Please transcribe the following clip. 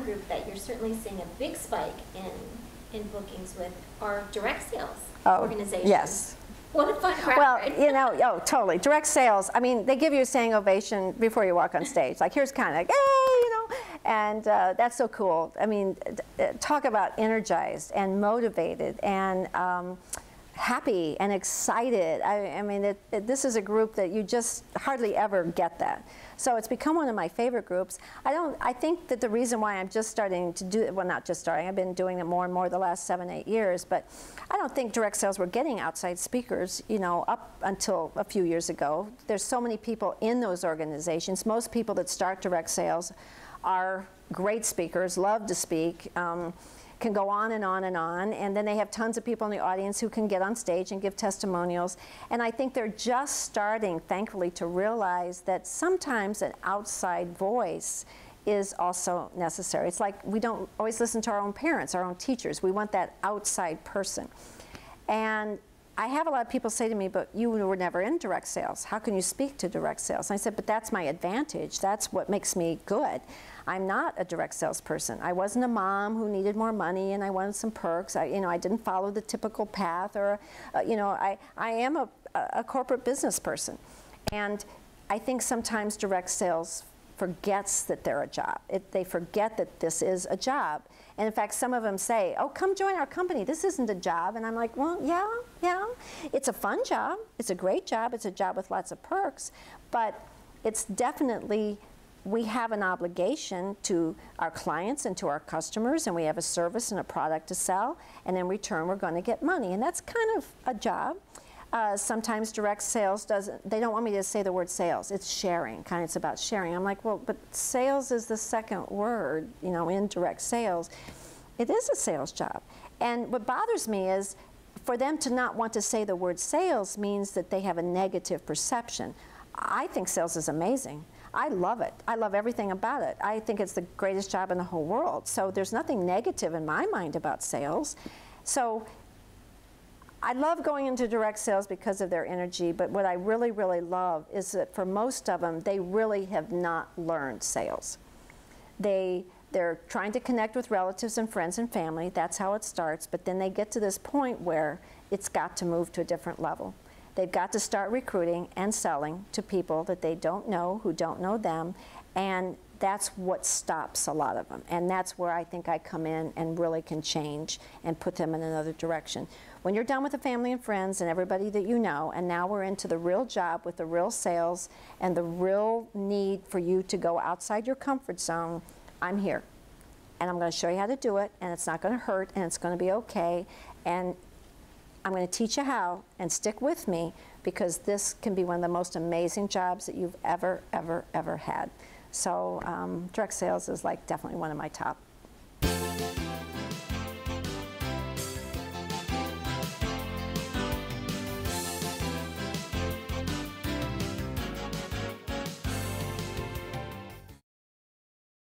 group that you're certainly seeing a big spike in bookings with are direct sales organizations. Yes. What a fun crowd, Well, right? you know, totally. Direct sales, I mean, they give you a standing ovation before you walk on stage. Like, here's kind of like, hey, you know, and that's so cool. I mean, talk about energized and motivated and happy and excited. I mean, this is a group that you just hardly ever get that. So it's become one of my favorite groups. I think that the reason why I'm just starting to do it, well, not just starting, I've been doing it more and more the last 7, 8 years, but I don't think direct sales were getting outside speakers, you know, up until a few years ago. There's so many people in those organizations. Most people that start direct sales are great speakers, love to speak, can go on and on and on, and then they have tons of people in the audience who can get on stage and give testimonials. And I think they're just starting, thankfully, to realize that sometimes an outside voice is also necessary. It's like we don't always listen to our own parents, our own teachers. We want that outside person. And I have a lot of people say to me, but you were never in direct sales. How can you speak to direct sales? And I said, but that's my advantage. That's what makes me good. I'm not a direct salesperson. I wasn't a mom who needed more money and I wanted some perks. I didn't follow the typical path, or, I am a corporate business person. And I think sometimes direct sales forgets that they're a job. They forget that this is a job. And in fact, some of them say, oh, come join our company. This isn't a job. And I'm like, well, yeah. It's a fun job. It's a great job. It's a job with lots of perks. But it's definitely, we have an obligation to our clients and to our customers, and we have a service and a product to sell. And in return, we're going to get money. And that's kind of a job. Sometimes direct sales they don't want me to say the word sales. It's sharing, it's about sharing. I'm like, well, but sales is the second word, you know, in direct sales. It is a sales job. And what bothers me is for them to not want to say the word sales means that they have a negative perception. I think sales is amazing. I love it. I love everything about it. I think it's the greatest job in the whole world. So there's nothing negative in my mind about sales. So I love going into direct sales because of their energy, but what I really, really love is that for most of them, they really have not learned sales. They're trying to connect with relatives and friends and family. That's how it starts, but then they get to this point where it's got to move to a different level. They've got to start recruiting and selling to people that they don't know, who don't know them, and that's what stops a lot of them. And that's where I think I come in and really can change and put them in another direction. When you're done with the family and friends and everybody that you know, and now we're into the real job with the real sales and the real need for you to go outside your comfort zone, I'm here. And I'm going to show you how to do it, and it's not going to hurt, and it's going to be okay. And I'm going to teach you how, and stick with me, because this can be one of the most amazing jobs that you've ever, ever, ever had. So direct sales is like definitely one of my top